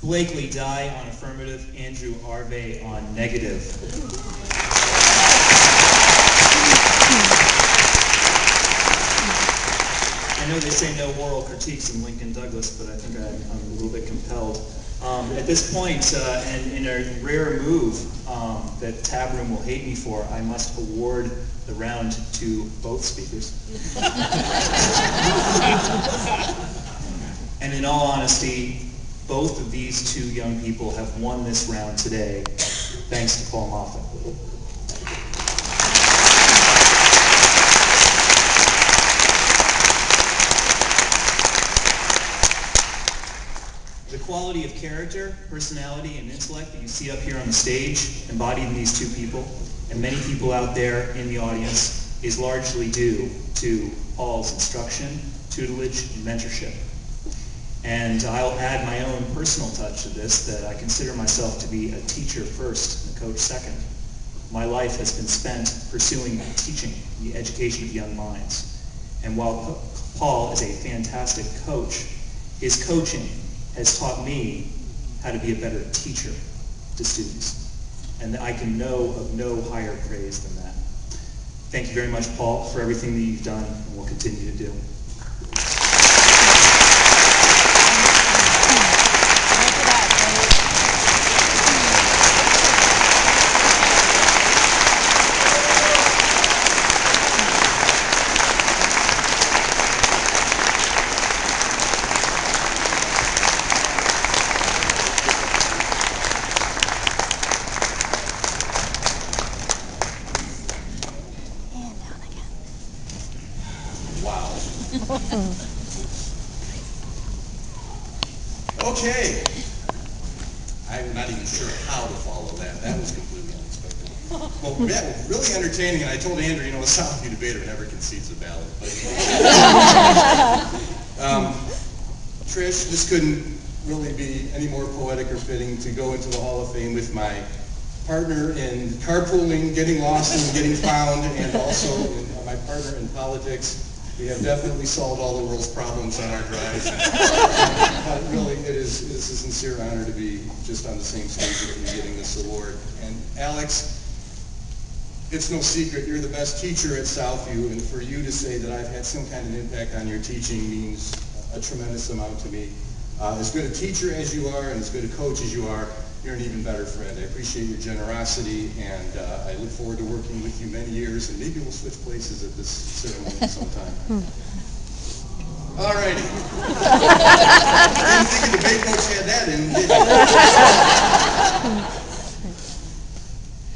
Blakely Dye on affirmative, Andrew Arvay on negative. I know they say no oral critiques in Lincoln Douglas, but I think I'm a little bit compelled. At this point, and in a rare move that Tab Room will hate me for, I must award the round to both speakers. And in all honesty, both of these two young people have won this round today, thanks to Paul Moffitt. The quality of character, personality, and intellect that you see up here on the stage, embodied in these two people, and many people out there in the audience, is largely due to Paul's instruction, tutelage, and mentorship. And I'll add my own personal touch to this, that I consider myself to be a teacher first and a coach second. My life has been spent pursuing teaching, the education of young minds. And while Paul is a fantastic coach, his coaching has taught me how to be a better teacher to students. And I can know of no higher praise than that. Thank you very much, Paul, for everything that you've done and will continue to do. Okay. I'm not even sure how to follow that. That was completely unexpected. Well, really entertaining, and I told Andrew, you know, a Southview debater never concedes a ballot. But, Trish, this couldn't really be any more poetic or fitting to go into the Hall of Fame with my partner in carpooling, getting lost and getting found, and also my partner in politics. We have definitely solved all the world's problems on our drives. But really, it is a sincere honor to be just on the same stage with you getting this award. And Alex, it's no secret, you're the best teacher at Southview, and for you to say that I've had some kind of impact on your teaching means a tremendous amount to me. As good a teacher as you are, and as good a coach as you are, you're an even better friend. I appreciate your generosity, and I look forward to working with you many years, and maybe we'll switch places at this ceremony sometime. All righty. Didn't think a debate coach had that in, did you?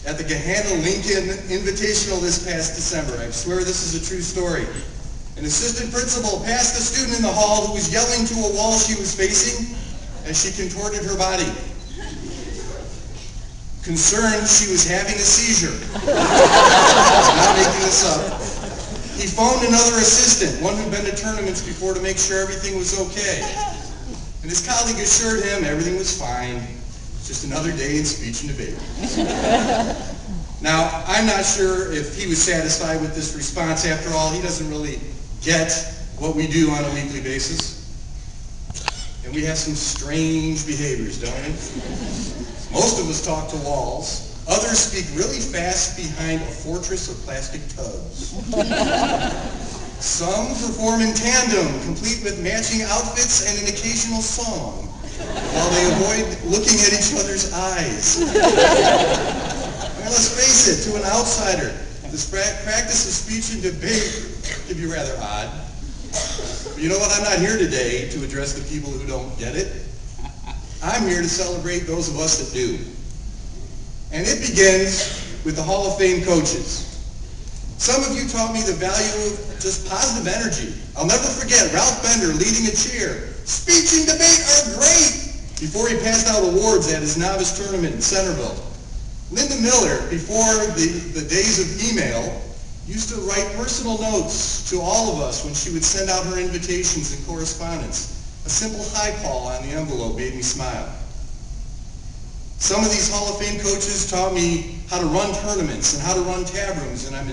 At the Gahanna Lincoln Invitational this past December, I swear this is a true story, an assistant principal passed a student in the hall who was yelling to a wall she was facing as she contorted her body. Concerned she was having a seizure. I'm not making this up. He phoned another assistant, one who'd been to tournaments before, to make sure everything was okay. And his colleague assured him everything was fine. Just another day in speech and debate. Now, I'm not sure if he was satisfied with this response. After all, he doesn't really get what we do on a weekly basis. And we have some strange behaviors, don't we? Most of us talk to walls. Others speak really fast behind a fortress of plastic tubs. Some perform in tandem, complete with matching outfits and an occasional song, while they avoid looking at each other's eyes. Now, let's face it, to an outsider, this practice of speech and debate can be rather odd. But you know what? I'm not here today to address the people who don't get it. I'm here to celebrate those of us that do. And it begins with the Hall of Fame coaches. Some of you taught me the value of just positive energy. I'll never forget Ralph Bender leading a cheer. Speech and debate are great! Before he passed out awards at his novice tournament in Centerville. Linda Miller, before the days of email, used to write personal notes to all of us when she would send out her invitations and correspondence. A simple hi, Paul, on the envelope made me smile. Some of these Hall of Fame coaches taught me how to run tournaments and how to run tab rooms, and I'm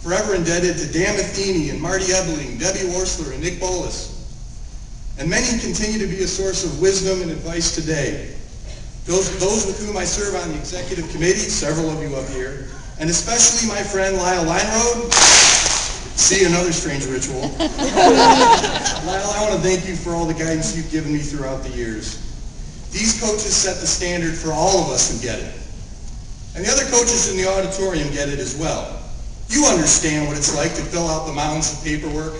forever indebted to Dan Matheny and Marty Ebeling, Debbie Worsler, and Nick Bolas. and many continue to be a source of wisdom and advice today. Those with whom I serve on the executive committee, several of you up here, and especially my friend Lyle Lineroad. See, another strange ritual. Lyle, I want to thank you for all the guidance you've given me throughout the years. These coaches set the standard for all of us who get it. And the other coaches in the auditorium get it as well. You understand what it's like to fill out the mounds of paperwork,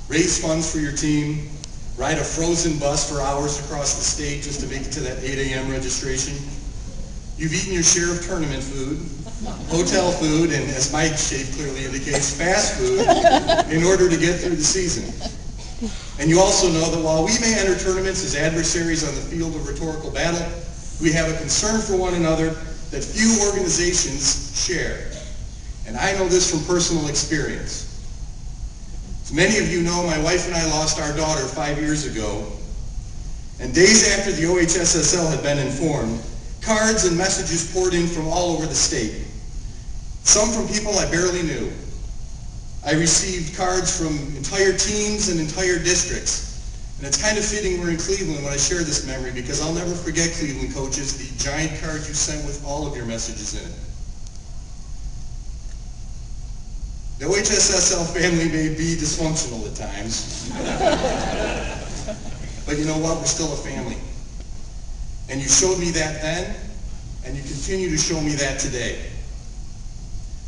raise funds for your team, ride a frozen bus for hours across the state just to make it to that 8 a.m. registration. You've eaten your share of tournament food, hotel food, and as my shape clearly indicates, fast food in order to get through the season. And you also know that while we may enter tournaments as adversaries on the field of rhetorical battle, we have a concern for one another that few organizations share. And I know this from personal experience. As many of you know, my wife and I lost our daughter 5 years ago, and days after the OHSSL had been informed, cards and messages poured in from all over the state. Some from people I barely knew. I received cards from entire teams and entire districts. And it's kind of fitting we're in Cleveland when I share this memory, because I'll never forget, Cleveland coaches, the giant card you sent with all of your messages in it. The OHSSL family may be dysfunctional at times, but you know what? We're still a family. And you showed me that then, and you continue to show me that today.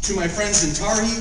To my friends in Tarhi,